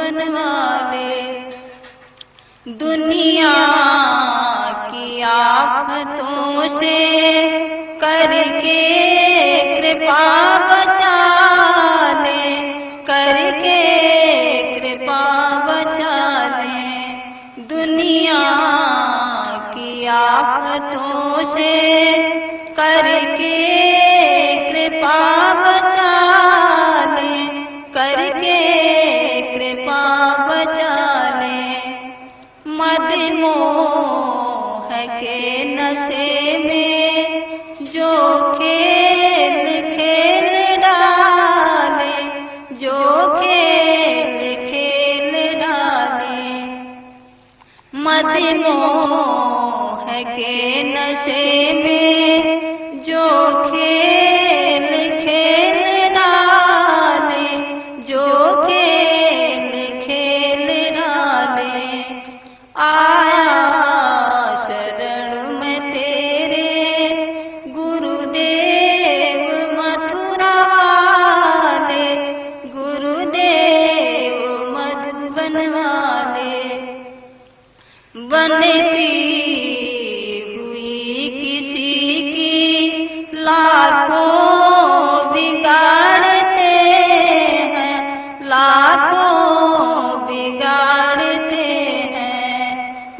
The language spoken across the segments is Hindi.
मधुबन वाले, दुनिया की आफतों से करके कृपा बचा ले, करके कृपा बचा ले। दुनिया की आफतों से करके कृपा बचा ले, करके कृपा बचा ले। मदमोह के नशे में जो खेल खेल डाले, जो खेल खेल डाले। मदमोह के नशे में जो खेल खेल डाले, जो खेल खेल डाले। आया शरण में तेरे गुरुदेव मथुरा वाले, गुरुदेव मधुबन वाले। बनती हुई किसी की लाखों बिगाड़ते हैं, लाखों बिगाड़ते हैं।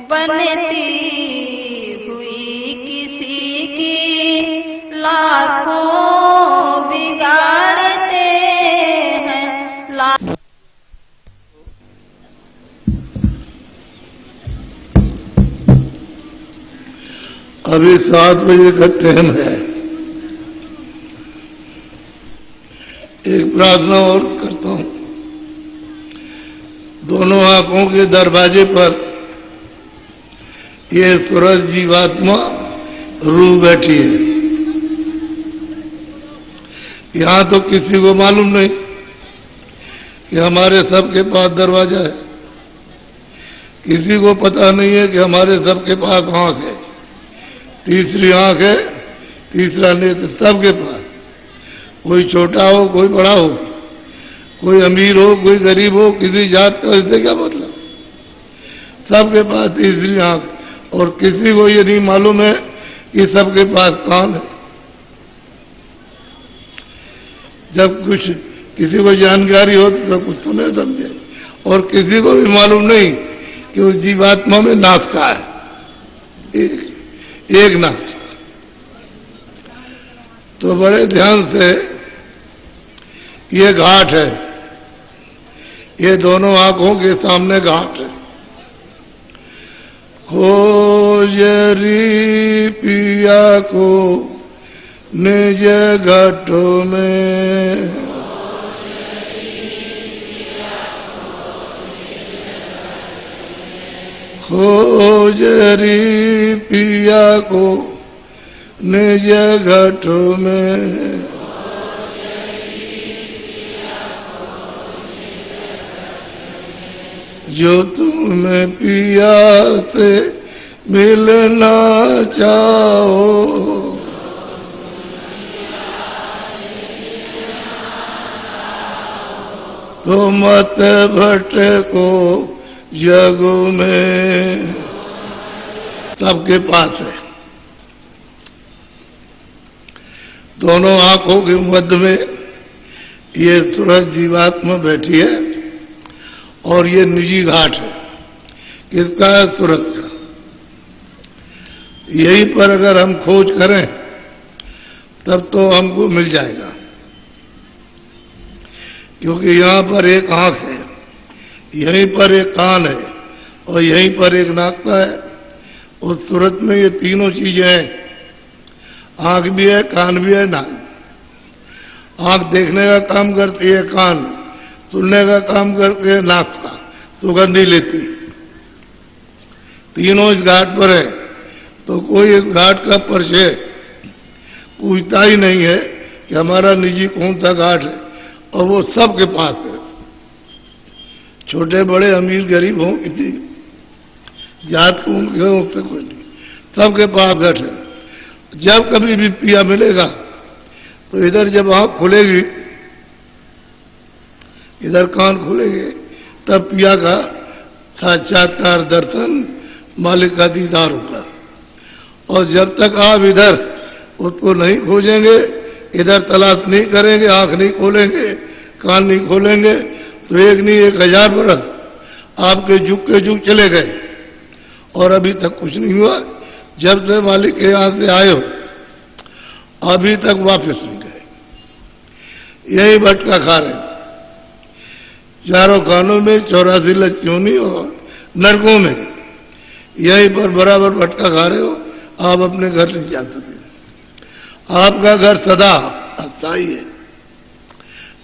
बनती हुई किसी की लाखों बिगाड़ते हैं। अभी 7 बजे का टाइम है। एक प्रार्थना और करता हूं। दोनों आंखों के दरवाजे पर ये सूरज जीवात्मा रू बैठी है। यहां तो किसी को मालूम नहीं कि हमारे सबके पास दरवाजा है। किसी को पता नहीं है कि हमारे सबके पास आंख है, तीसरी आंख है, तीसरा नेत्र सबके पास। कोई छोटा हो, कोई बड़ा हो, कोई अमीर हो, कोई गरीब हो, किसी जात का इससे क्या मतलब। सबके पास तीसरी आंख। और किसी को ये नहीं मालूम है कि सबके पास कान है। जब कुछ किसी को जानकारी हो तो सब कुछ सुने समझे। और किसी को भी मालूम नहीं कि उस जीवात्मा में नाक का है, एक नाक। तो बड़े ध्यान से ये घाट है, ये दोनों आंखों के सामने घाट है। खोजरी पिया को निज घाटों में, खोजरी पिया को निज घाटों में। जो तुम्हें पिया से मिलना चाहो, तो मत भटको जग में। सबके पास है। दोनों आंखों के मध्य में ये सूरज जीवात्मा बैठी है। और ये निजी घाट है। किसका है? सूरज का। यहीं पर अगर हम खोज करें तब तो हमको मिल जाएगा, क्योंकि यहां पर एक आंख है, यहीं पर एक कान है और यहीं पर एक नाक है। उस सूरत में ये तीनों चीजें हैं। आंख भी है, कान भी है, नाक। आंख देखने का काम करती है, कान सुनने का काम करती है, नाक का सुगंधी लेती। तीनों इस घाट पर है। तो कोई इस घाट का परिचय पूछता ही नहीं है कि हमारा निजी कौन सा घाट है। और वो सबके पास है। छोटे बड़े अमीर गरीब हों, किसी जात को उनके उससे कुछ नहीं, सबके पास घट है। जब कभी भी पिया मिलेगा तो इधर जब आंख खुलेगी, इधर कान खुलेंगे, तब पिया का साक्षात्कार दर्शन, मालिक का दीदार होगा। और जब तक आप इधर उसको नहीं खोजेंगे, इधर तलाश नहीं करेंगे, आंख नहीं खोलेंगे, कान नहीं खोलेंगे, तो एक नहीं 1000 बरस आपके जुग के जुग चले गए और अभी तक कुछ नहीं हुआ। जब से मालिक के यहां से आए हो अभी तक वापस नहीं गए, यही भटका खा रहे। चारों खानों में 84 लच्चोनी और नरकों में यहीं पर बराबर भटका खा रहे हो। आप अपने घर नहीं जा सकते। आपका घर सदा अस्थायी है।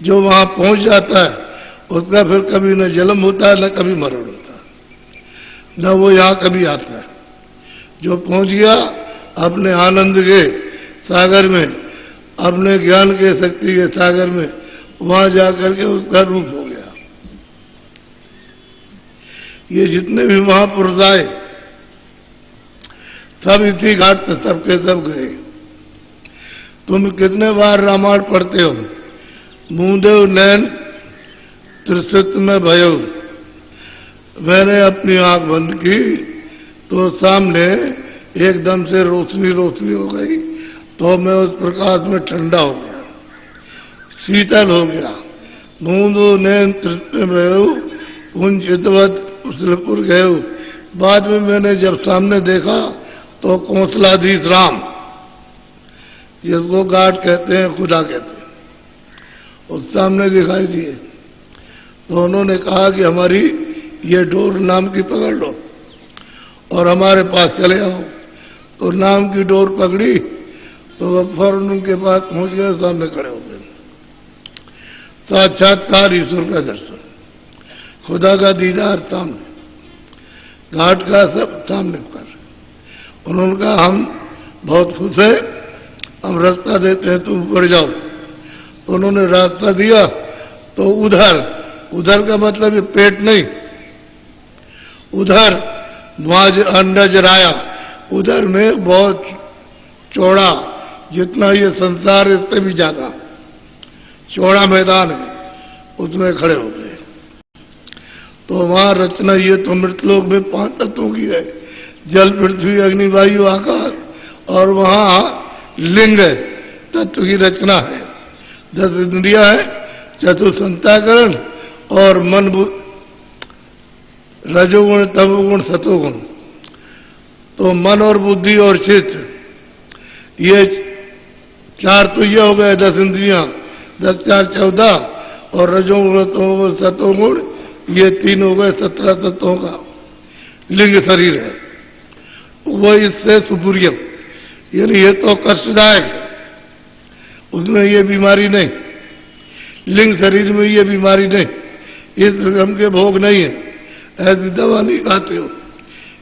जो वहां पहुंच जाता है उसका फिर कभी न जन्म होता है, न कभी मरण होता है, न वो यहां कभी आता है। जो पहुंच गया अपने आनंद के सागर में, अपने ज्ञान के शक्ति के सागर में, वहां जाकर के उसका रूप हो गया। ये जितने भी महापुरुष आए सब इसी घाट से सबके सब गए। तुम कितने बार रामायण पढ़ते हो? मूंदेव नैन त्रिशत में भयो। मैंने अपनी आंख बंद की तो सामने एकदम से रोशनी रोशनी हो गई, तो मैं उस प्रकाश में ठंडा हो गया, शीतल हो गया। मूंदो नैन त्रिशत में भयो, पुंजितवत उसलपुर गयो। बाद में मैंने जब सामने देखा तो कौशलाधीश राम, जिसको गाड कहते हैं, खुदा कहते हैं, उस सामने दिखाई दिए। तो उन्होंने कहा कि हमारी ये डोर नाम की पकड़ लो और हमारे पास चले आओ। तो नाम की डोर पकड़ी तो वह फौरन उनके पास पहुंच गए, सामने खड़े हो गए। साक्षात्कार ईश्वर का दर्शन, खुदा का दीदार सामने, घाट का सब सामने कर। उन्होंने कहा हम बहुत खुश है, हम रास्ता देते हैं, तुम ऊपर जाओ। तो उन्होंने रास्ता दिया तो उधर का मतलब ये पेट नहीं, उधर वहां अंडजराया, उधर में बहुत चौड़ा, जितना ये संसार इससे भी ज्यादा चौड़ा मैदान है, उसमें खड़े हो गए। तो वहां रचना ये तो मृतलोक में 5 तत्वों की है, जल पृथ्वी अग्नि वायु आकाश, और वहां लिंग तत्व की रचना है। 10 इंद्रिया है, चतुसंताकरण और मन, रजोगुण तमोगुण सतोगुण। तो मन और बुद्धि और चित्त, ये 4 तो ये हो गए 10 इंद्रियां, 10 4 14, और रजोगुण तमोगुण सतोगुण ये 3 हो गए 17 तत्वों का लिंग शरीर है। वो इससे सुपुर्यम, यानी ये तो कष्टदायक है, उसमें ये बीमारी नहीं, लिंग शरीर में ये बीमारी नहीं, इस रकम के भोग नहीं है, ऐसी दवा नहीं खाते हो।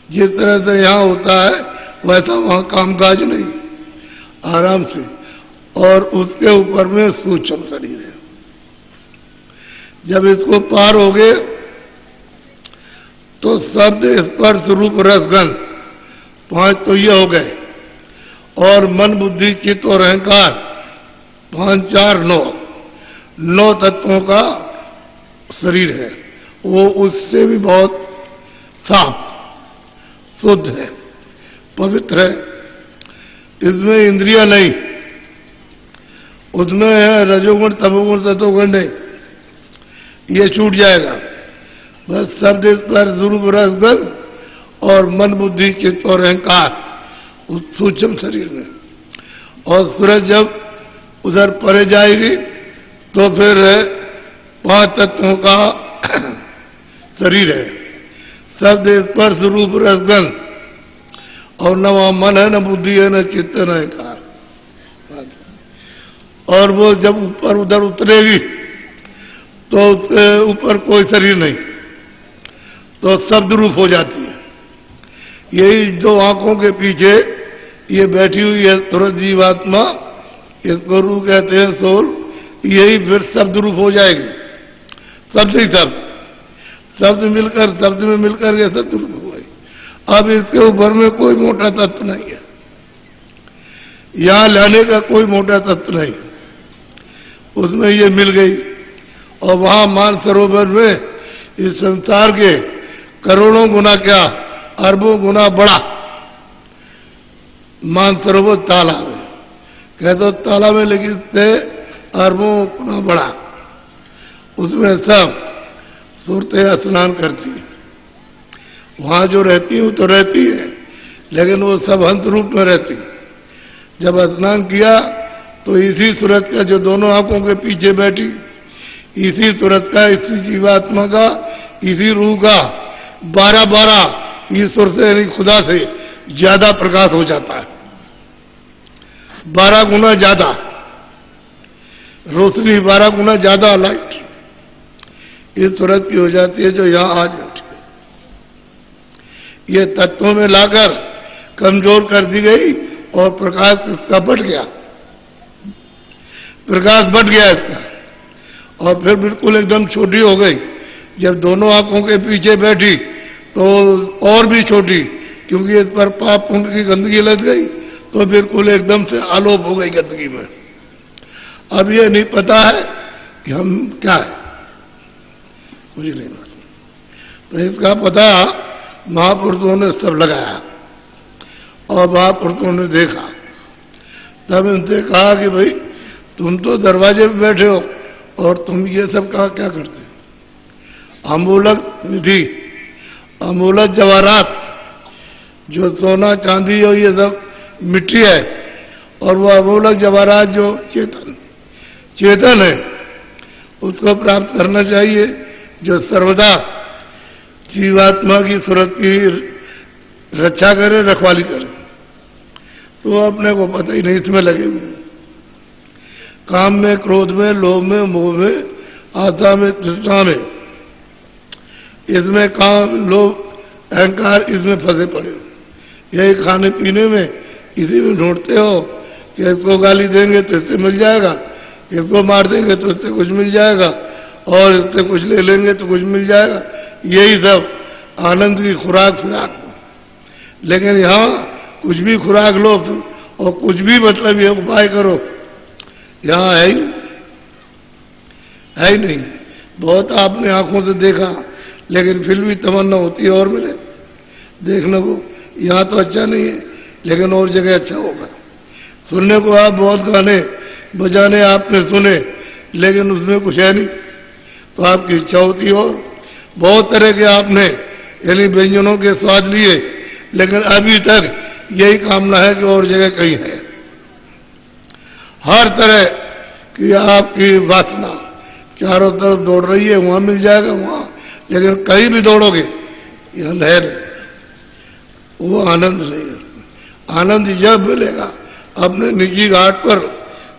जिस तरह से यहां होता है वैसा वहां कामकाज नहीं, आराम से। और उसके ऊपर में सूक्ष्म शरीर है। जब इसको पार हो गए तो शब्द स्पर्श रूप रसगंध 5 तो ये हो गए, और मन बुद्धि चित्त और अहंकार 5 4 9 तत्वों का शरीर है। वो उससे भी बहुत साफ शुद्ध है, पवित्र है। इसमें इंद्रिया नहीं, उसमें है रजोगुण तमोगुण सतोगुण नहीं, ये छूट जाएगा। बस शब्द स्पर्श रूप रसगंध और मन बुद्धि चित्त और अहंकार उस सूक्ष्म शरीर में। और सूरज जब उधर परे जाएगी तो फिर 5 तत्वों का शरीर है, शब्द स्पर्श रूप रसगंध, और न वहां मन है, न बुद्धि है, न चित्त, न अहंकार। और वो जब ऊपर उधर उतरेगी तो उसके ऊपर कोई शरीर नहीं, तो शब्द रूप हो जाती है। यही जो आंखों के पीछे ये बैठी हुई है तुरंत जीवात्मा, इसको रूह कहते हैं, सोल, यही फिर शब्द रूप हो जाएगी। शब्द ही शब्द मिलकर, शब्द में मिलकर के शब्द रूप हो गई। अब इसके ऊपर में कोई मोटा तत्व नहीं है, यहां लाने का कोई मोटा तत्व नहीं, उसमें ये मिल गई। और वहां मानसरोवर में इस संसार के करोड़ों गुना क्या, अरबों गुना बड़ा मानसरोवर तालाब है। कह तो तालाब में लेकिन अरबों गुना बड़ा, उसमें सब सूरतें स्नान करती हैं। वहां जो रहती हूं तो रहती है, लेकिन वो सब हंस रूप में रहती। जब स्नान किया तो इसी सूरत का जो दोनों आंखों के पीछे बैठी, इसी सूरत का, इसी जीवात्मा का, इसी रूह का 12-12 ईश्वर से यानी खुदा से ज्यादा प्रकाश हो जाता है, 12 गुना ज्यादा रोशनी, 12 गुना ज्यादा लाइट इस सूरत की हो जाती है जो यहां आज बैठी है। ये तत्वों में लाकर कमजोर कर दी गई और प्रकाश इसका बढ़ गया, प्रकाश बढ़ गया इसका, और फिर बिल्कुल एकदम छोटी हो गई। जब दोनों आंखों के पीछे बैठी तो और भी छोटी, क्योंकि इस पर पाप पुण्य की गंदगी लग गई, तो बिल्कुल एकदम से आलोप हो गई गंदगी में। अब ये नहीं पता है कि हम क्या है, मुझे नहीं मालूम। तो इसका पता महापुरुषों ने सब लगाया और महापुरुषों ने देखा, तब उनसे कहा कि भाई तुम तो दरवाजे पे बैठे हो और तुम ये सब कहा क्या करते हो। अमूलक निधि, अमूलक जवाहरात, जो सोना चांदी और ये सब मिट्टी है, और वो अमूलक जवाहरात जो चेतन है, उसको प्राप्त करना चाहिए, जो सर्वदा जीवात्मा की सूरत की रक्षा करे, रखवाली करे। तो अपने को पता ही नहीं, इसमें लगे हुए, काम में, क्रोध में, लोभ में, मोह में, आशा में, तृष्णा में, इसमें काम, लोभ, अहंकार, इसमें फंसे पड़े हो। यही खाने पीने में इसी में ढूंढते हो कि इसको गाली देंगे तो इससे मिल जाएगा, इसको मार देंगे तो इससे कुछ मिल जाएगा, और इससे कुछ ले लेंगे तो कुछ मिल जाएगा। यही सब आनंद की खुराक फिराक। लेकिन यहाँ कुछ भी खुराक लो और कुछ भी मतलब ये उपाय करो, यहां है ही नहीं। बहुत आपने आंखों से देखा, लेकिन फिर भी तमन्ना होती है और मिले देखने को। यहां तो अच्छा नहीं है, लेकिन और जगह अच्छा होगा। सुनने को आप बहुत गाने बजाने आपने सुने, लेकिन उसमें कुछ है नहीं, तो आपकी इच्छा होती और बहुत तरह के आपने यानी व्यंजनों के स्वाद लिए, लेकिन अभी तक यही कामना है कि और जगह कहीं है। हर तरह की आपकी वासना चारों तरफ दौड़ रही है, वहां मिल जाएगा वहां, लेकिन कहीं भी दौड़ोगे यह लहर है, वो आनंद नहीं है। आनंद जब मिलेगा अपने निजी घाट पर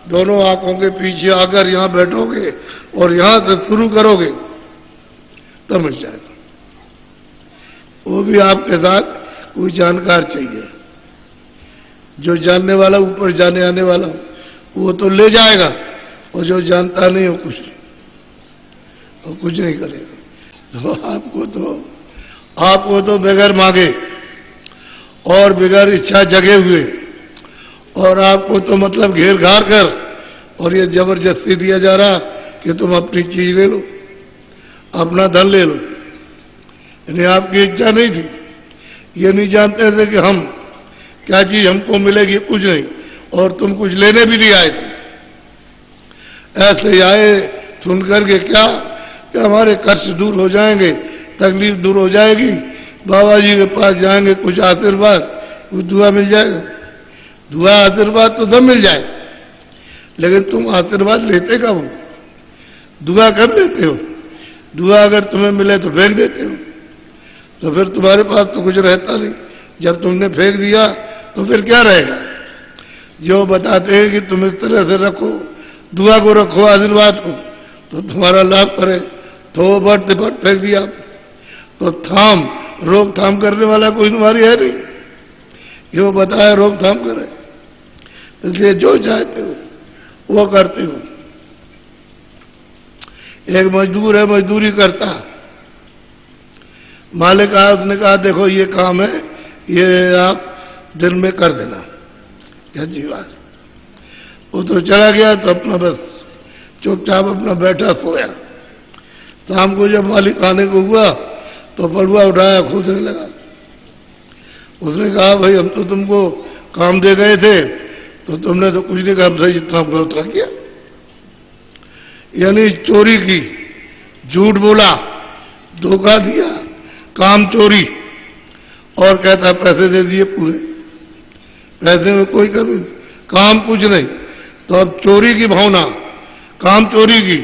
दोनों आंखों के पीछे आकर यहां बैठोगे और यहां से शुरू करोगे, तब मिल जाएगा। वो भी आपके साथ कोई जानकार चाहिए, जो जानने वाला, ऊपर जाने आने वाला, वो तो ले जाएगा, और जो जानता नहीं हो कुछ नहीं करेगा। तो आपको तो बगैर मांगे और बगैर इच्छा जगे हुए, और आपको तो मतलब घेर घार कर, और ये जबरदस्ती दिया जा रहा कि तुम अपनी चीज ले लो, अपना धन ले लो। यानी आपकी इच्छा नहीं थी, ये नहीं जानते थे कि हम क्या चीज हमको मिलेगी, कुछ नहीं, और तुम कुछ लेने भी नहीं आए थे। ऐसे आए सुनकर के क्या कि हमारे कष्ट दूर हो जाएंगे, तकलीफ दूर हो जाएगी, बाबा जी के पास जाएंगे, कुछ आशीर्वाद, कुछ दुआ मिल जाएगा। दुआ आशीर्वाद तो सब मिल जाए, लेकिन तुम आशीर्वाद लेते कब हो, दुआ कब लेते हो? दुआ अगर तुम्हें मिले तो फेंक देते हो, तो फिर तुम्हारे पास तो कुछ रहता नहीं। जब तुमने फेंक दिया तो फिर क्या रहेगा? जो बताते हैं कि तुम इस तरह से रखो, दुआ को रखो, आशीर्वाद को, तो तुम्हारा लाभ करे, तो बढ़ते बढ़ फेंक दिया तो रोकथाम करने वाला कोई तुम्हारी है नहीं, जो बताया रोकथाम करे। इसलिए जो चाहते हो वो करते हो। एक मजदूर है, मजदूरी करता, मालिक आया, उसने कहा देखो ये काम है, ये आप दिन में कर देना, क्या जी बात। वो तो चला गया, तो अपना बस चुपचाप अपना बैठा सोया। शाम को जब मालिक आने को हुआ तो पड़ुआ उठाया, खोदने लगा। उसने कहा, भाई हम तो तुमको काम दे गए थे तो तुमने तो कुछ नहीं काम था, जितना हमको उतना किया। यानी चोरी की, झूठ बोला, धोखा दिया, काम चोरी, और कहता पैसे दे दिए पूरे, पैसे में कोई कमी नहीं, काम कुछ नहीं। तो अब चोरी की भावना, काम चोरी की,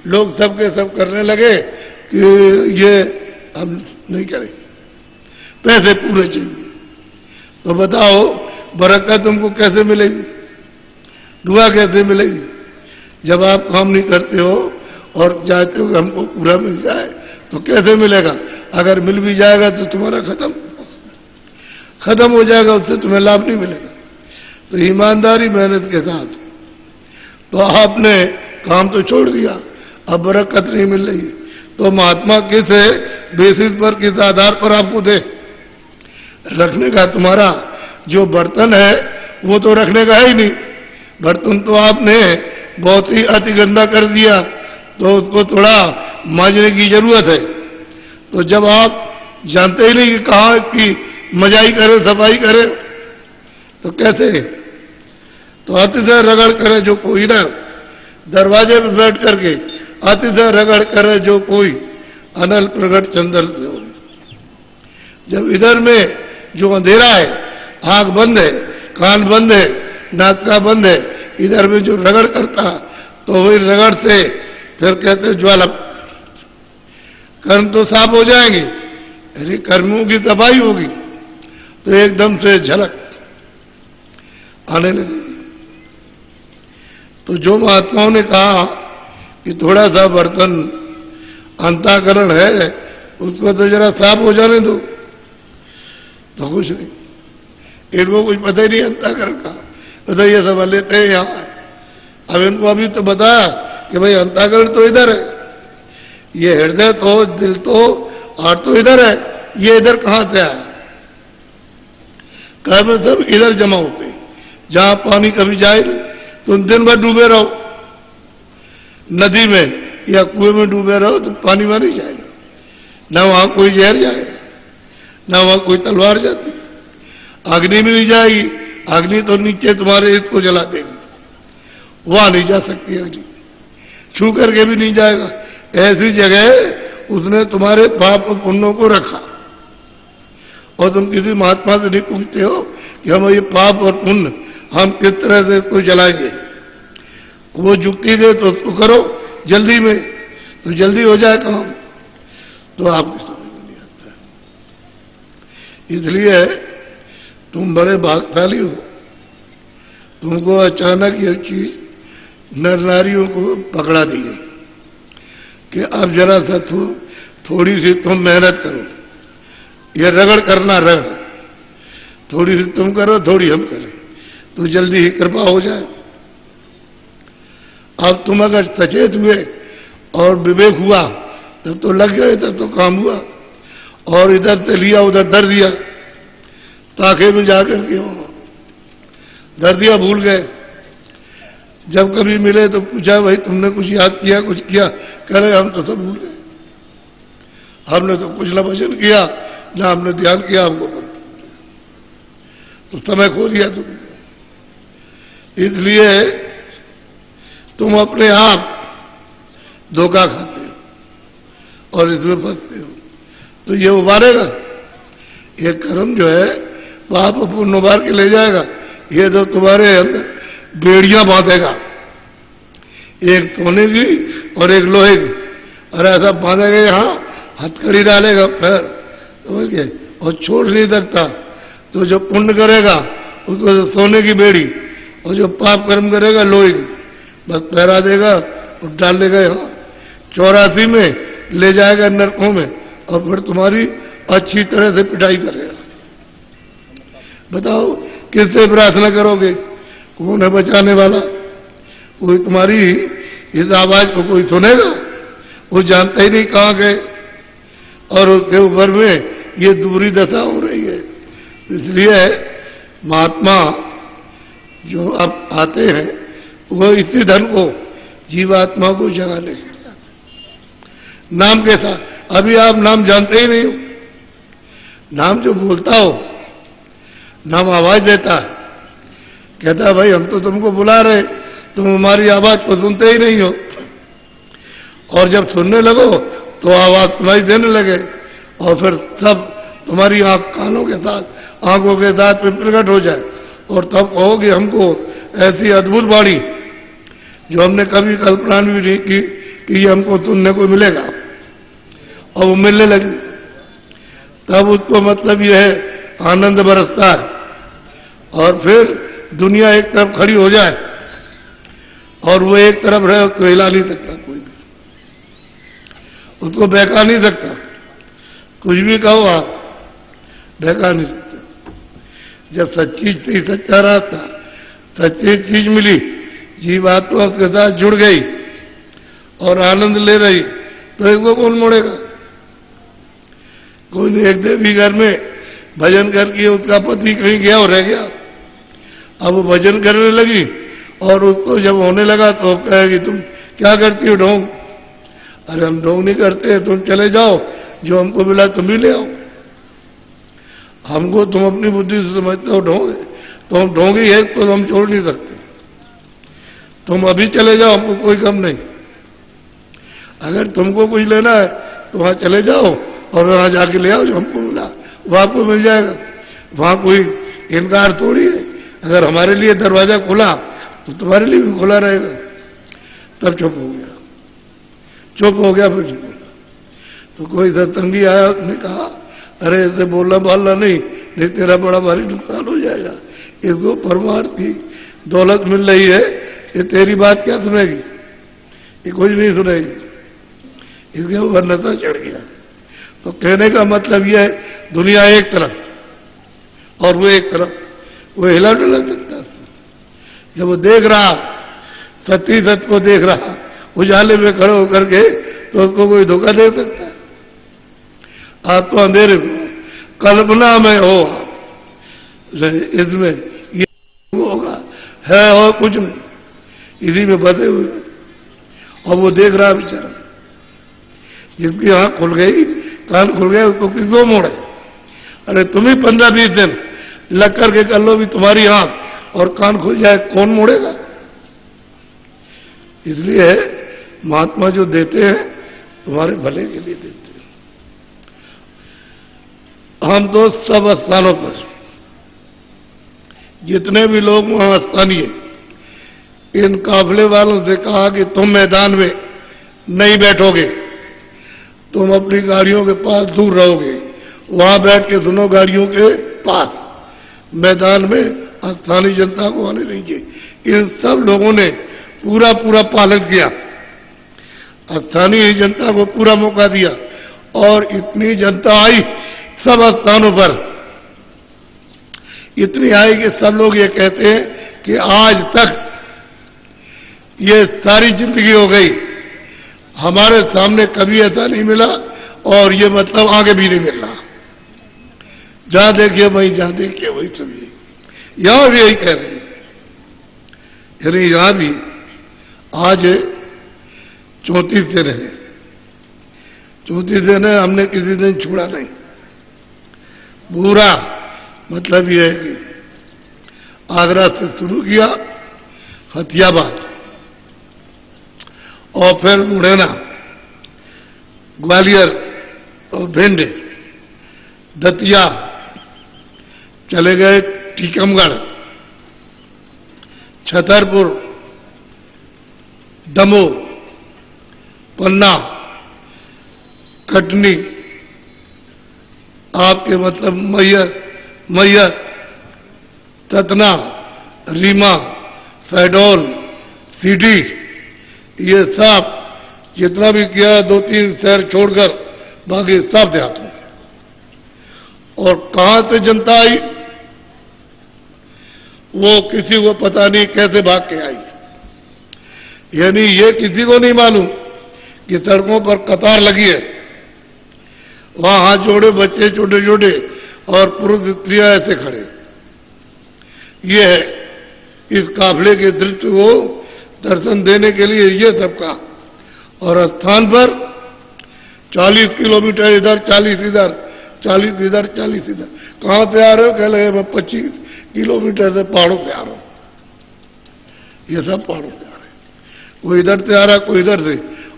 लोग सबके सब करने लगे कि ये हम नहीं करें, पैसे पूरे चाहिए। तो बताओ बरकत तुमको कैसे मिलेगी, दुआ कैसे मिलेगी? जब आप काम नहीं करते हो और चाहते हो कि हमको पूरा मिल जाए तो कैसे मिलेगा? अगर मिल भी जाएगा तो तुम्हारा खत्म हो जाएगा, उससे तुम्हें लाभ नहीं मिलेगा। तो ईमानदारी मेहनत के साथ, तो आपने काम तो छोड़ दिया, अब बरकत नहीं मिल रही, तो महात्मा किस बेसिस पर, किस आधार पर आपको दे? रखने का तुम्हारा जो बर्तन है वो तो रखने का है ही नहीं, बर्तन तो आपने बहुत ही अति गंदा कर दिया, तो उसको थोड़ा मांजने की जरूरत है। तो जब आप जानते ही नहीं कि कहाँ की मजाई करे, सफाई करे, तो कैसे? तो अतिशय रगड़ करे जो कोई ना, दरवाजे पर बैठ करके अतिशय रगड़ करे जो कोई, अनल प्रगट चंदन से हो। जब इधर में जो अंधेरा है, आंख बंद है, कान बंद है, नाक का बंद है, इधर में जो रगड़ करता, तो वही रगड़ से फिर कहते ज्वाला, कर्म तो साफ हो जाएंगे, यदि कर्मों की तबाही होगी तो एकदम से झलक आने लगेगी। तो जो महात्माओं ने कहा कि थोड़ा सा बर्तन अंतःकरण है, उसको तो जरा साफ हो जाने दो, तो कुछ नहीं, इनको कुछ पता ही नहीं अंतःकरण का, तो ये सब लेते हैं यहाँ। अब इनको अभी तो बताया कि भाई अंतःकरण तो इधर है, ये हृदय तो, दिल तो, हार्ट तो इधर है, ये इधर कहां से आया? कर्म सब इधर जमा होते हैं, जहां पानी कभी जाए नहीं, तुम दिन भर डूबे रहो नदी में या कुएं में डूबे रहो तो पानी में नहीं जाएगा, ना वहां कोई जहर जाएगा, ना वहां कोई तलवार जाती, अग्नि भी नहीं जाएगी, अग्नि तो नीचे तुम्हारे इसको जला देगी, वहां नहीं जा सकती अग्नि, छू करके भी नहीं जाएगा। ऐसी जगह उसने तुम्हारे पाप और पुण्यों को रखा, और तुम किसी महात्मा से नहीं पूछते हो कि हम ये पाप और पुण्य हम किस तरह से इसको जलाएंगे। वो जुक्ति दे तो उसको करो जल्दी में, तो जल्दी हो जाए काम, तो आपको समझ में नहीं आता। इसलिए तुम बड़े भाग्यशाली हो, तुमको अचानक ये चीज नर नारियों को पकड़ा दी है कि अब जरा सा थोड़ी सी तुम मेहनत करो, ये रगड़ करना, रगड़ थोड़ी सी तुम करो, थोड़ी हम करें, तो जल्दी ही कृपा हो जाए। अब तुम अगर सचेत हुए और विवेक हुआ तब तो लग गए, तब तो काम हुआ, और इधर से लिया उधर धर दिया, ताके में जाकर के धर दिया, भूल गए। जब कभी मिले तो पूछा, भाई तुमने कुछ याद किया, कुछ किया? कह रहे हम तो सब भूल गए, हमने तो कुछ ना भजन किया, ना हमने ध्यान किया, हमको तो समय खो दिया तुमने। इसलिए तुम अपने आप धोखा खाते हो और इसमें फंसते हो, तो ये उबारेगा, ये कर्म जो है पाप पुण्य उबार के ले जाएगा। ये तो तुम्हारे अंदर बेड़ियां बांधेगा, एक सोने की और एक लोहे की, और ऐसा बांधेगा यहां, हथकड़ी डालेगा पैर, समझ गए, और छोड़ नहीं सकता। तो जो पुण्य करेगा उसको सोने की बेड़ी, और जो पाप कर्म करेगा लोहे की, बस पैरा देगा और डाल देगा यहाँ 84 में ले जाएगा नरकों में, और फिर तुम्हारी अच्छी तरह से पिटाई करेगा। बताओ किससे प्रार्थना करोगे? कौन है बचाने वाला? कोई तुम्हारी इस आवाज को कोई सुनेगा? वो जानता ही नहीं कहाँ गए, और उसके ऊपर में ये दूरी दशा हो रही है। इसलिए महात्मा जो अब आते हैं वो इसी धन को, जीवात्मा को जगाने के लिए आते हैं, नाम कैसा? अभी आप नाम जानते ही नहीं हो। नाम जो बोलता हो, नाम आवाज देता है, कहता है भाई हम तो तुमको बुला रहे, तुम हमारी आवाज को सुनते ही नहीं हो, और जब सुनने लगो तो आवाज सुनाई देने लगे, और फिर सब तुम्हारी कानों के साथ, आंखों के साथ में प्रकट हो जाए, और तब कहोगे हमको ऐसी अद्भुत वाणी जो हमने कभी कल्पना भी नहीं की कि ये हमको सुनने को मिलेगा, और वो मिलने लगी। तब उसको मतलब यह है आनंद बरसता है, और फिर दुनिया एक तरफ खड़ी हो जाए और वो एक तरफ रहे, उसको हिला नहीं सकता कोई भी, उसको बहका नहीं सकता। कुछ भी कहो आप, बहका नहीं सकते। जब सच्ची थी, सच्चा रास्ता, सच्ची चीज मिली, जीवात्मा उसके साथ जुड़ गई और आनंद ले रही, तो इसको कौन मोड़ेगा? कोई नहीं। एक देवी घर में भजन करके उसका पति कहीं गया और रह गया, अब वो भजन करने लगी, और उसको जब होने लगा तो कहेगी तुम क्या करती हो ढोंग? अरे हम ढोंग नहीं करते, तुम चले जाओ, जो हमको मिला तुम भी ले आओ। हमको तुम अपनी बुद्धि से समझते हो ढोंग है, तो हम ढोंग ही है, तो हम छोड़ नहीं सकते। तुम अभी चले जाओ, हमको कोई कम नहीं। अगर तुमको कुछ लेना है तो वहां चले जाओ और वहां जाके ले आओ, जो हमको मिला वो आपको मिल जाएगा। वहां कोई इनकार थोड़ी है। अगर हमारे लिए दरवाजा खुला तो तुम्हारे लिए भी खुला रहेगा। तब चुप हो गया, चुप हो गया, फिर नहीं बोला। तो कोई सत्संगी आया, उसने कहा अरे ऐसे बोलना बालना नहीं तेरा बड़ा भारी नुकसान हो जाएगा। इसको परमार्थ की दौलत मिल रही है, ये तेरी बात क्या सुनेगी? ये कुछ नहीं सुनेगी। इसके ऊपर नशा चढ़ गया। तो कहने का मतलब यह है, दुनिया एक तरफ और वो एक तरफ, वो हिला डुला सकता। जब वो देख रहा, सत्य सत्य को देख रहा, उजाले में खड़े होकर के, तो उसको कोई धोखा दे सकता है? आप तो अंधेरे में, कल्पना में हो, इसमें ये होगा है और कुछ नहीं, इसी में बंधे हुए। और वो देख रहा बेचारा, जिसकी आंख खुल गई, कान खुल गए, उसको किसको मोड़े? अरे तुम ही 15-20 दिन लग करके कर लो भी, तुम्हारी आंख और कान खुल जाए, कौन मोड़ेगा? इसलिए महात्मा जो देते हैं तुम्हारे भले के लिए देते हैं। हम तो सब स्थानों पर, जितने भी लोग वहां स्थानीय, इन काफले वालों से कहा कि तुम मैदान में नहीं बैठोगे, तुम अपनी गाड़ियों के पास दूर रहोगे, वहां बैठ के सुनो गाड़ियों के पास, मैदान में स्थानीय जनता को आने दीजिए। इन सब लोगों ने पूरा पूरा पालन किया, स्थानीय जनता को पूरा मौका दिया, और इतनी जनता आई सब स्थानों पर, इतनी आई कि सब लोग ये कहते हैं कि आज तक ये सारी जिंदगी हो गई, हमारे सामने कभी ऐसा नहीं मिला, और ये मतलब आगे भी नहीं मिल रहा। जहां देखिए वही, जहां देखिए वही सभी, यहां भी यही कह रहे हैं। यानी यहां भी आज 34 दिन है, 34 दिन है, हमने किसी दिन छोड़ा नहीं। पूरा मतलब यह है कि आगरा से शुरू किया, फतियाबाद, और फिर मुरैना, ग्वालियर और भिंड, दतिया, चले गए टीकमगढ़, छतरपुर, दमोह, पन्ना, कटनी, आपके मतलब मैयर, सतना, रीमा, शहडोल, सीधी, ये सब जितना भी किया, 2-3 शहर छोड़कर बाकी सब देहातों। और कहां से जनता आई वो किसी को पता नहीं, कैसे भाग के आई। यानी ये किसी को नहीं मालूम कि सड़कों पर कतार लगी है, वहां हाथ जोड़े बच्चे छोटे छोटे और पुरुष स्त्रियां ऐसे खड़े। ये है इस काफले के दृश्य को दर्शन देने के लिए ये सबका। और स्थान पर 40 किलोमीटर इधर, 40 इधर, 40 इधर, 40 इधर। कहां से आ रहे हो? कह लगे मैं 25 किलोमीटर से पहाड़ों से आ रहा हूं। ये सब पहाड़ों से आ रहे हैं, कोई इधर से आ रहा, कोई इधर से,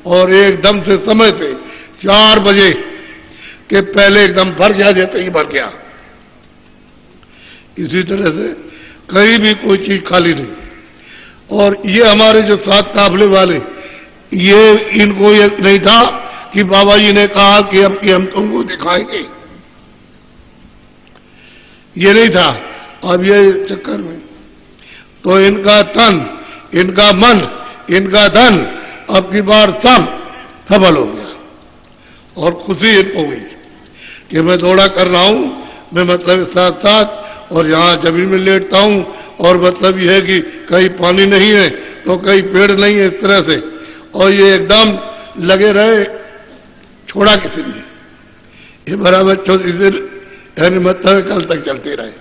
और एकदम से समय से 4 बजे के पहले एकदम भर गया, जैसे ही भर गया। इसी तरह से कहीं भी कोई चीज खाली नहीं। और ये हमारे जो 7 काफले वाले, ये इनको ये नहीं था कि बाबा जी ने कहा कि अब कि हम तुमको दिखाएंगे, ये नहीं था। अब ये चक्कर में तो इनका तन, इनका मन, इनका धन अब की बार सब सफल हो गया। और खुशी इनको हुई कि मैं दौड़ा कर रहा हूं, मैं मतलब साथ साथ, और यहां जमीन में लेटता हूं, और मतलब यह है कि कहीं पानी नहीं है तो कहीं पेड़ नहीं है, इस तरह से। और ये एकदम लगे रहे, छोड़ा किसी ने। ये बराबर 24 दिन, यानी मतलब कल तक चलते रहे।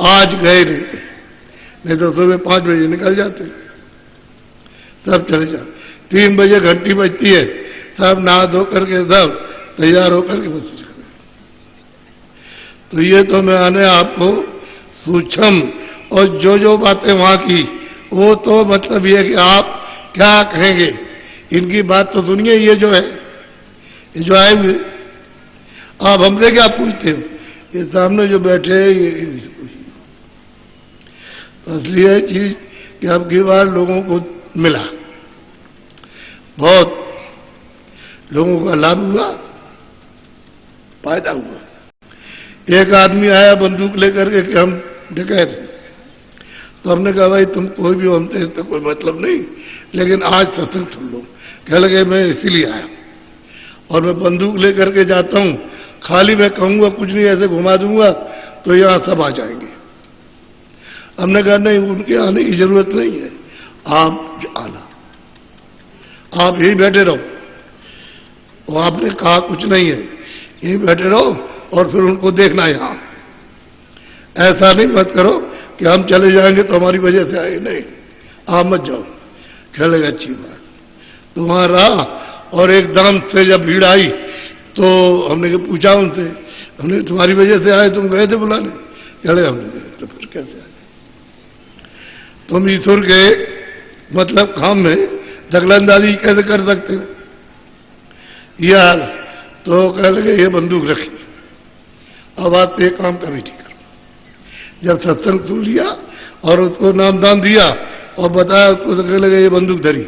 आज गए नहीं तो सुबह 5 बजे निकल जाते, सब चले जाते। 3 बजे घंटी बजती है, सब नहा धो करके सब तैयार होकर के बस। तो ये तो मैंने आपको सूक्ष्म और जो बातें वहां की, वो तो मतलब ये कि आप क्या कहेंगे, इनकी बात तो सुनिए। ये जो है, ये जो आए हुए, आप हमसे क्या पूछते हो? ये सामने जो बैठे हैं, ये इनसे पूछिए। असली है चीज कि अब की बार लोगों को मिला, बहुत लोगों का लाभ हुआ, फायदा हुआ। एक आदमी आया बंदूक लेकर के कि हम डकैत हैं। तो हमने कहा भाई तुम कोई भी, हमसे तो कोई मतलब नहीं, लेकिन आज सत्संग सुन लो। कह लगे मैं इसीलिए आया, और मैं बंदूक लेकर के जाता हूं, खाली मैं कहूंगा कुछ नहीं, ऐसे घुमा दूंगा तो यहां सब आ जाएंगे। हमने कहा नहीं, उनके आने की जरूरत नहीं है, आप आना, आप यही बैठे रहो। और आपने कहा कुछ नहीं है, यही बैठे रहो और फिर उनको देखना यहां। ऐसा नहीं मत करो कि हम चले जाएंगे तो हमारी वजह से आए, नहीं, आप मत जाओ। खेलेगा अच्छी बात। तो वहां रहा, और एकदम से जब भीड़ आई तो हमने पूछा उनसे, हमने तुम्हारी वजह से आए, तुम गए थे बुलाने? चले हमने गए। तो फिर कैसे आए? तुम ईश्वर के मतलब काम में दखलंदाजी कैसे कर सकते हो यार? तो कह लगे ये बंदूक रखी, अब आप एक काम करें, ठीक करो। जब सत्संग सुन लिया और उसको नामदान दिया और बताया, उसको कह लगे ये बंदूक धरी,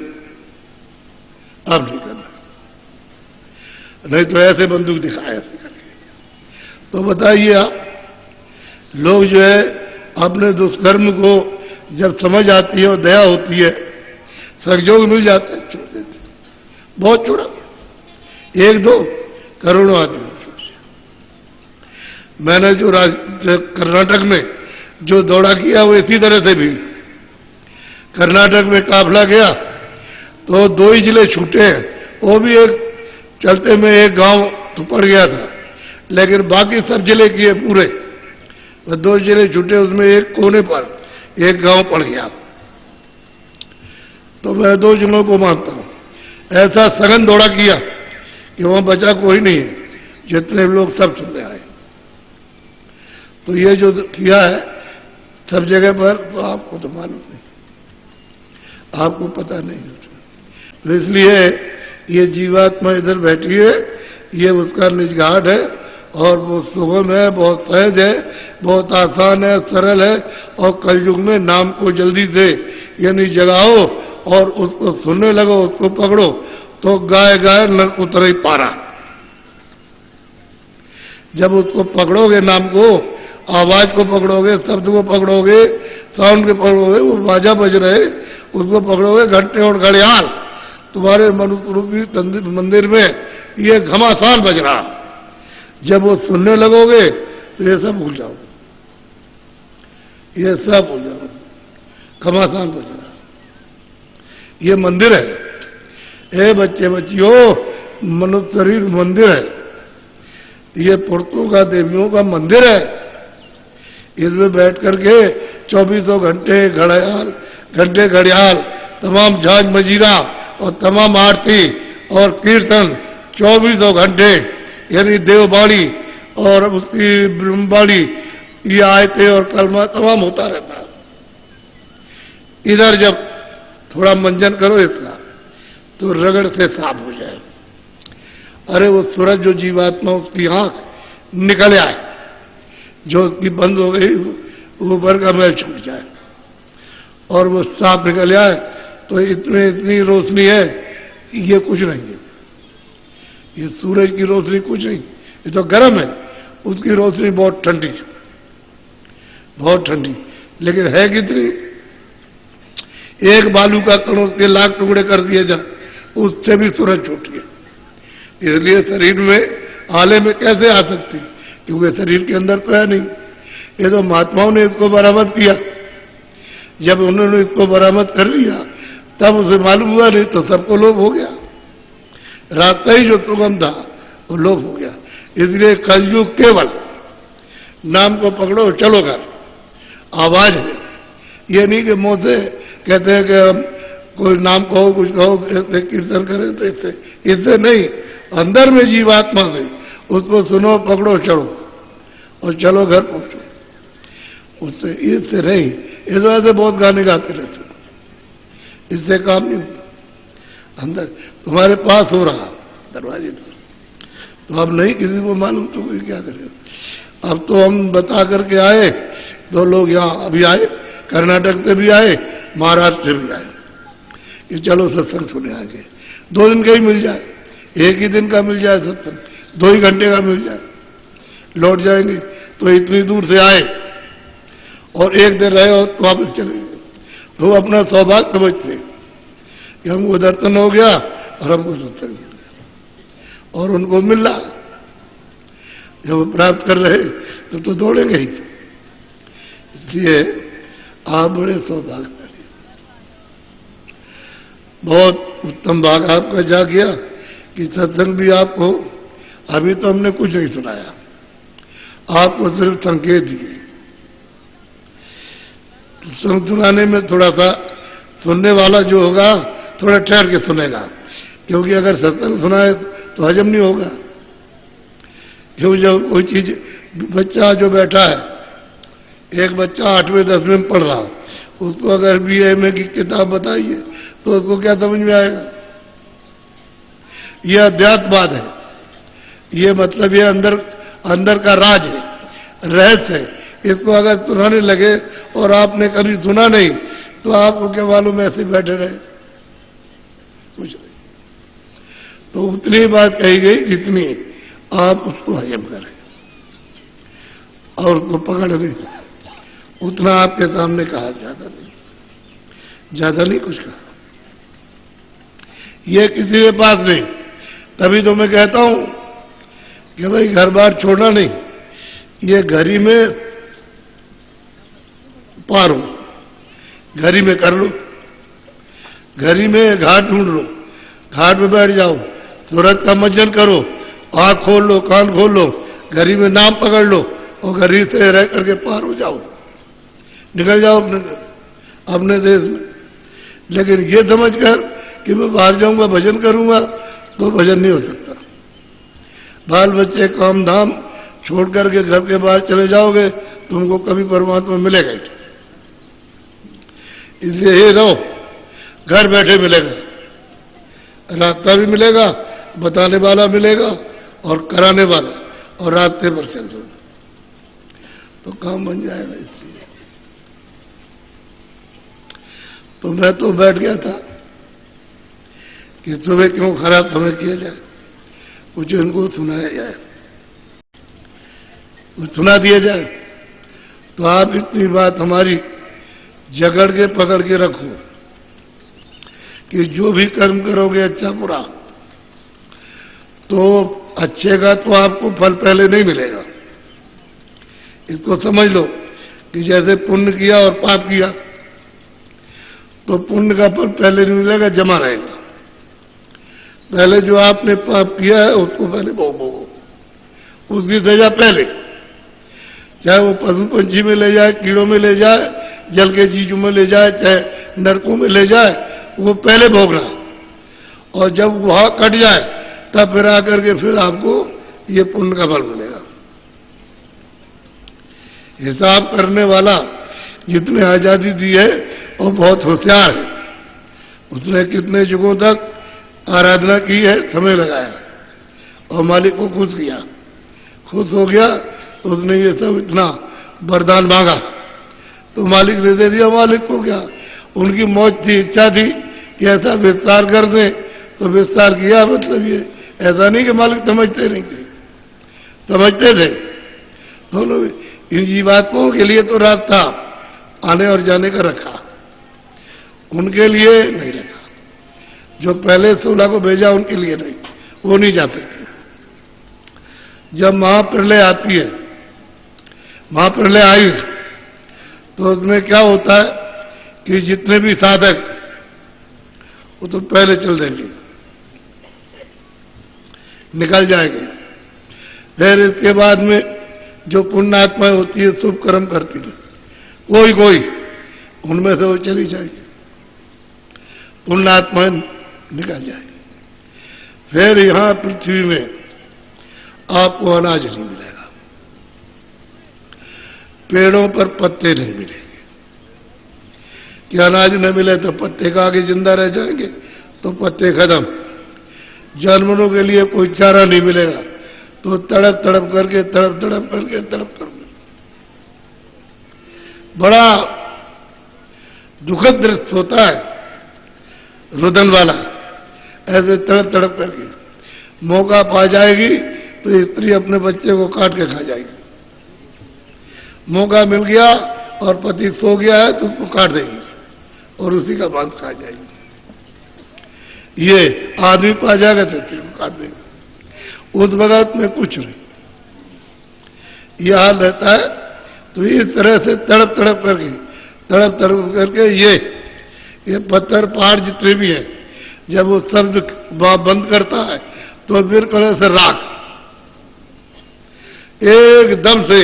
अब नहीं करना, नहीं तो ऐसे बंदूक दिखाया ऐसे करके। तो बताइए आप, लोग जो है अपने दुष्कर्म को जब समझ आती है और दया होती है, सहयोग मिल जाता है, छोड़ देते। बहुत छोड़ा, 1-2 करोड़ों आदमी। मैंने जो कर्नाटक में जो दौड़ा किया, वो इसी तरह से भी कर्नाटक में काफिला गया तो 2 ही जिले छूटे हैं, वो भी एक चलते में एक गांव तो पड़ गया था, लेकिन बाकी सब जिले किए पूरे। 2 जिले छूटे, उसमें एक कोने पर एक गांव पड़ गया। तो मैं 2 जिलों को मानता हूं। ऐसा सघन दौड़ा किया कि वहां बचा कोई नहीं है, जितने लोग सब सुनने आए। तो ये जो किया है सब जगह पर, तो आपको तो मालूम नहीं, आपको पता नहीं। तो इसलिए ये जीवात्मा इधर बैठी है, ये उसका निज घाट है, और वो सुगम है, बहुत सहज है, बहुत आसान है, सरल है। और कलयुग में नाम को जल्दी से यानी जगाओ और उसको सुनने लगो, उसको पकड़ो, तो गाय गाय नर उतरे पारा। जब उसको पकड़ोगे, नाम को, आवाज को पकड़ोगे, शब्द को पकड़ोगे, साउंड को पकड़ोगे, वो बाजा बज रहे, उसको पकड़ोगे, घंटे और घड़ियाल तुम्हारे मनुष्य रूपी मंदिर में ये घमासान बज रहा। जब वो सुनने लगोगे तो ये सब भूल जाओगे, ये सब भूल जाओगे, घमासान बज रहा। ये मंदिर है, ए बच्चे बच्चियों, मनुष्य शरीर मंदिर है, ये पुरुषों का, देवियों का मंदिर है। इसमें बैठ करके 24 घंटे घंटे घड़ियाल, तमाम झांझ मजीरा और तमाम आरती और कीर्तन 24 घंटे यानी देववाणी और उसकी ब्रह्मवाणी, ये आयतें और कलमा तमाम होता रहता है। इधर जब थोड़ा मंजन करो इसका तो रगड़ से साफ हो जाए। अरे वो सूरज जो जीवात्मा उसकी आंख निकल आए, जो उसकी बंद हो गई वो भर का मैल छूट जाए और वो साफ निकल आए, तो इतनी रोशनी है, ये कुछ नहीं है। ये सूरज की रोशनी कुछ नहीं, ये तो गर्म है, उसकी रोशनी बहुत ठंडी, बहुत ठंडी। लेकिन है कितनी, एक बालू का कण उसके लाख टुकड़े कर दिए जाए, उससे भी सूरज छूट गया। इसलिए शरीर में आले में कैसे आ सकती, क्योंकि शरीर के अंदर तो है नहीं। ये तो महात्माओं ने इसको बरामद किया। जब उन्होंने इसको बरामद कर लिया तब उसे मालूम हुआ, नहीं तो सबको लोभ हो गया। रास्ता ही जो सुगम था वो लोभ हो गया। इसलिए कलयुग केवल नाम को पकड़ो चलो घर, आवाज है। ये नहीं कि मुंह से कहते हैं कि हम कोई नाम कहो कुछ कहो कीर्तन करें, तो इससे नहीं, अंदर में जीवात्मा से उसको सुनो पकड़ो चढ़ो और चलो घर पहुंचो, उससे इससे नहीं। इस वजह से बहुत गाने गाते रहते, इससे काम नहीं होता। अंदर तुम्हारे पास हो रहा दरवाजे पर, तो अब नहीं किसी को मालूम तो कोई क्या करे। अब तो हम बता करके आए, 2 लोग यहाँ अभी आए, कर्नाटक से भी आए, महाराष्ट्र से भी आए कि चलो सत्संग सुने आगे। 2 दिन का ही मिल जाए, एक ही दिन का मिल जाए सत्संग, 2 ही घंटे का मिल जाए, लौट जाएंगे। तो इतनी दूर से आए और एक दिन रहे और वापस चले गए, तो अपना सौभाग्य समझते कि हमको दर्शन हो गया और हमको सत्संग मिल गया। और उनको मिल रहा, जब प्राप्त कर रहे तब तो दौड़ेंगे ही। इसलिए आप बड़े सौभाग्यशाली, बहुत उत्तम भाग आपका जा गया कि सत्संग भी आपको, अभी तो हमने कुछ नहीं सुनाया, आपको सिर्फ संकेत दिए। सत्संग सुनाने में थोड़ा सा सुनने वाला जो होगा थोड़ा ठहर के सुनेगा, क्योंकि अगर सत्संग सुनाए तो हजम नहीं होगा। क्योंकि जब कोई चीज, बच्चा जो बैठा है, एक बच्चा 8वें 10वें में पढ़ रहा, उसको अगर BA की किताब बताइए तो उसको क्या समझ में आएगा। यह अध्यात्मवाद है, ये मतलब ये अंदर का राज है, रहस्य है। इसको अगर सुनाने लगे और आपने कभी सुना नहीं तो आपको क्या मालूम, ऐसे बैठे रहे कुछ नहीं। तो उतनी बात कही गई जितनी आप उसको हजम करें और उसको पकड़ लें, उतना आपके सामने कहा, ज्यादा नहीं कुछ कहा। ये किसी के पास नहीं। तभी तो मैं कहता हूं कि भाई घर बार छोड़ना नहीं, ये घर ही में पार हो, घर ही में कर लो, घर ही में घाट ढूंढ लो, घाट में बैठ जाओ, सूरज का मंजन करो, आंख खोल लो, कान खोल लो, घर ही में नाम पकड़ लो और घर ही से रह करके पार हो जाओ, निकल जाओ अपने देश में। लेकिन ये समझकर कि मैं बाहर जाऊंगा भजन करूंगा, तो भजन नहीं हो सकता। बाल बच्चे काम धाम छोड़ करके घर के बाहर चले जाओगे, तुमको कभी परमात्मा मिलेगा ही। इसलिए ये रहो, घर बैठे मिलेगा, रास्ता भी मिलेगा, बताने वाला मिलेगा और कराने वाला, और रास्ते पर चल दो तो काम बन जाएगा। इसलिए तो मैं तो बैठ गया था कि सुबह क्यों खराब समय किया जाए, कुछ इनको सुनाया जाए, कुछ सुना दिया जाए। तो आप इतनी बात हमारी जगड़ के पकड़ के रखो कि जो भी कर्म करोगे अच्छा बुरा, तो अच्छे का तो आपको फल पहले नहीं मिलेगा। इसको समझ लो कि जैसे पुण्य किया और पाप किया, तो पुण्य का फल पहले नहीं मिलेगा, जमा रहेगा। पहले जो आपने पाप किया है उसको पहले भोगो, उसकी सजा पहले, चाहे वो पशु पंछी में ले जाए, कीड़ों में ले जाए, जल के चीजों में ले जाए, चाहे नरकों में ले जाए, वो पहले भोगना। और जब वहां कट जाए तब फिर आकर के फिर आपको ये पुण्य का फल मिलेगा। हिसाब करने वाला जितने आजादी दी है वो बहुत होशियार है। उसने कितने युगों तक आराधना की है, समय लगाया और मालिक को खुश किया। खुश हो गया तो उसने ये सब इतना वरदान मांगा तो मालिक ने दे दिया। मालिक को क्या, उनकी मौज थी, इच्छा थी कि ऐसा विस्तार कर दें तो विस्तार किया। मतलब ये ऐसा नहीं कि मालिक समझते नहीं थे, समझते थे दोनों। इन जीवात्माओं के लिए तो रास्ता आने और जाने का रखा, उनके लिए नहीं रखा। जो पहले 16 को भेजा उनके लिए नहीं, वो नहीं जाते थे। जब महाप्रलय आती है, महाप्रलय आई तो उसमें क्या होता है कि जितने भी साधक वो तो पहले चल देंगे, निकल जाएंगे। फिर इसके बाद में जो पुण्यात्माएं होती है, शुभ कर्म करती है, कोई कोई उनमें से वो चली जाएगी, पुण्यात्माएं निकल जाएगी। फिर यहां पृथ्वी में आपको अनाज नहीं मिलेगा, पेड़ों पर पत्ते नहीं मिलेंगे। कि अनाज न मिले तो पत्ते का आगे जिंदा रह जाएंगे, तो पत्ते खत्म। जानवरों के लिए कोई चारा नहीं मिलेगा तो तड़प तड़प करके बड़ा दुखद दृश्य होता है, रुदन वाला। ऐसे तड़प तड़प करके मौका पा जाएगी तो स्त्री अपने बच्चे को काट के खा जाएगी। मौका मिल गया और पति सो गया है तो उसको काट देगी और उसी का मांस खा जाएगी। ये आदमी पा जाएगा तो स्त्री को काट देगा। उस वक्त में कुछ नहीं, यह हाल रहता है। तो इस तरह से तड़प तड़प करके ये पत्थर पहाड़ जितने भी हैं, जब वो शब्द बंद करता है तो फिर करे से राख एकदम से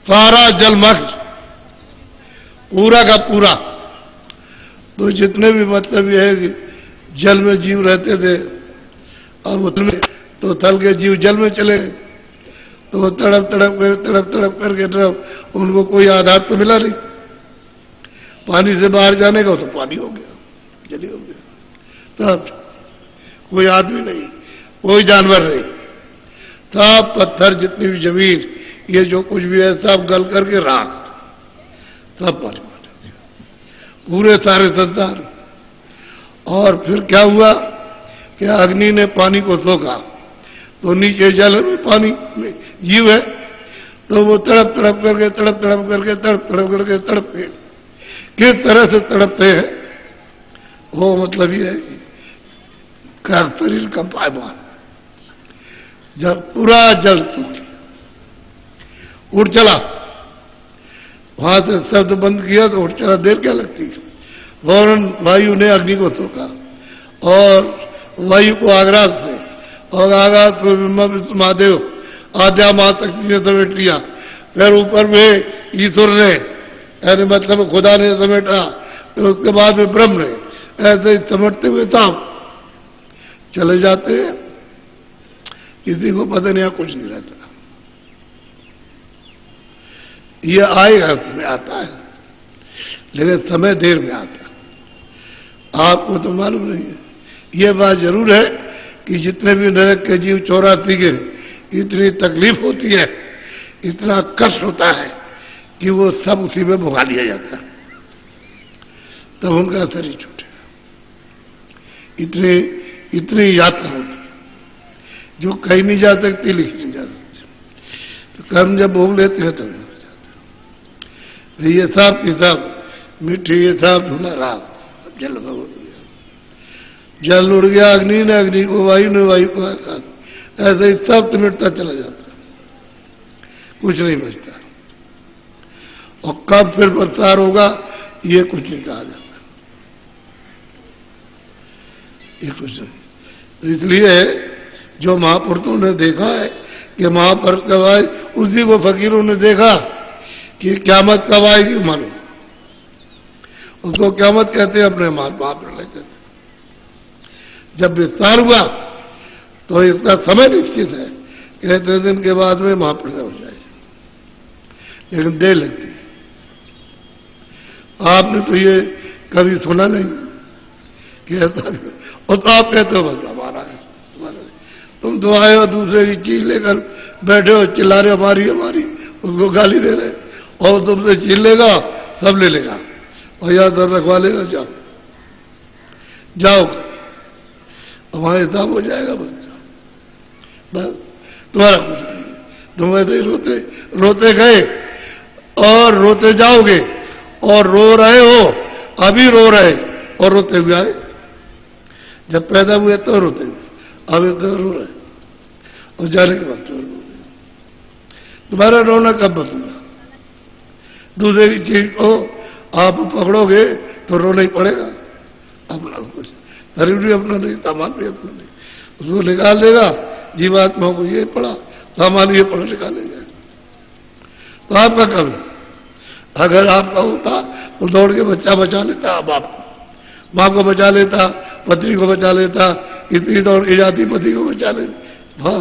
सारा जलमग्न, पूरा का पूरा। तो जितने भी मतलब ये है कि जल में जीव रहते थे और उसमें तो थल के जीव जल में चले गए, तो वो तड़प करके उनको कोई आधार तो मिला नहीं। पानी से बाहर जाने का तो पानी हो गया, जली हो गया। तब कोई आदमी नहीं, कोई जानवर नहीं, सब पत्थर जितनी भी जमीन, ये जो कुछ भी है सब गल करके राख, सब पानी में पूरे सारे संसार। और फिर क्या हुआ कि अग्नि ने पानी को सोखा तो नीचे जल में पानी में जीव है, तो वो तड़प करके तड़पते। किस तरह से तड़पते हैं वो मतलब ये है कि शरीर का पायमान जब पूरा जल सूख उठ चला, वहां से शब्द बंद किया तो उठ चला। देर क्या लगती है? फौरन वायु ने अग्नि को सोखा और वायु को आग्रास से, और आगाज को ब्रह्मा विष्णु महादेव आद्या महाशक्ति ने समेट लिया। फिर ऊपर में ईश्वर ने, यानी मतलब खुदा ने समेटा, तो उसके बाद में ब्रह्म ने, ऐसे ही समझते हुए तब चले जाते हैं। किसी को पता नहीं, कुछ नहीं रहता। ये आएगा, उसमें आता है, लेकिन समय देर में आता है। आपको तो मालूम नहीं है। ये बात जरूर है कि जितने भी नरक के जीव 84 के, इतनी तकलीफ होती है, इतना कष्ट होता है कि वो सब उसी में भुगा लिया जाता है, तब उनका शरीर छूटेगा। इतनी यात्रा होती है जो कहीं नहीं जा सकती, लिख नहीं जा सकती। तो कर्म जब भोग लेते हैं तब हो जाता है। ये सब किताब मिट्टी, ये सब धुला राख, अब जल भगवान, जल उड़ गया अग्नि ने, अग्नि को वायु ने, वायु को आकाश, ऐसे ही सब मिटता चला जाता, कुछ नहीं बचता। और कब फिर प्रसार होगा ये कुछ नहीं कहा जाता, ये कुछ नहीं। तो इसलिए जो महापुरुषों ने देखा है कि महापुरुष कब आए, उसी को फकीरों ने देखा कि क़यामत कब आएगी मालूम। उसको क़यामत कहते हैं, अपने महाप्रलय कहते हैं। जब विस्तार हुआ तो इतना समय निश्चित है कि इतने दिन के बाद में महाप्रलय हो जाए, लेकिन देर लगती है। आपने तो ये कभी सुना नहीं कि ऐसा, और तो आप कहते हो बस हमारा है, तुम्हारा है। तुम तो आए हो दूसरे की चीज लेकर बैठे हो, चिल्ला रहे हमारी हमारी, उसको गाली दे रहे, और तुमसे छीन लेगा, सब ले लेगा और यहां दर रखवा लेगा। जाओ जाओ, हमारा हिसाब हो जाएगा, बस तुम्हारा कुछ नहीं है। तुम ऐसे ही रोते रोते गए और रोते जाओगे, और रो रहे हो, अभी रो रहे और रोते हुए आए। जब पैदा हुए तो रोते हुए, अभी तो रो रहे और जाने के वक्त रो रहे। तुम्हारा रोना कब बदलूंगा? दूसरे की चीज को आप पकड़ोगे तो रोना ही पड़ेगा। अपना कुछ शरीर भी अपना नहीं, सामान भी अपना नहीं, उसको निकाल देगा। जीवात्मा को ये पड़ा, सामान ये पड़ा, निकालेगा। तो आपका कब है? अगर आपका होता तो दौड़ के बच्चा बचा लेता, बाप माँ को बचा लेता, पत्नी को बचा लेता, इतनी दौड़ के जाती पति को बचा लेती। हाँ,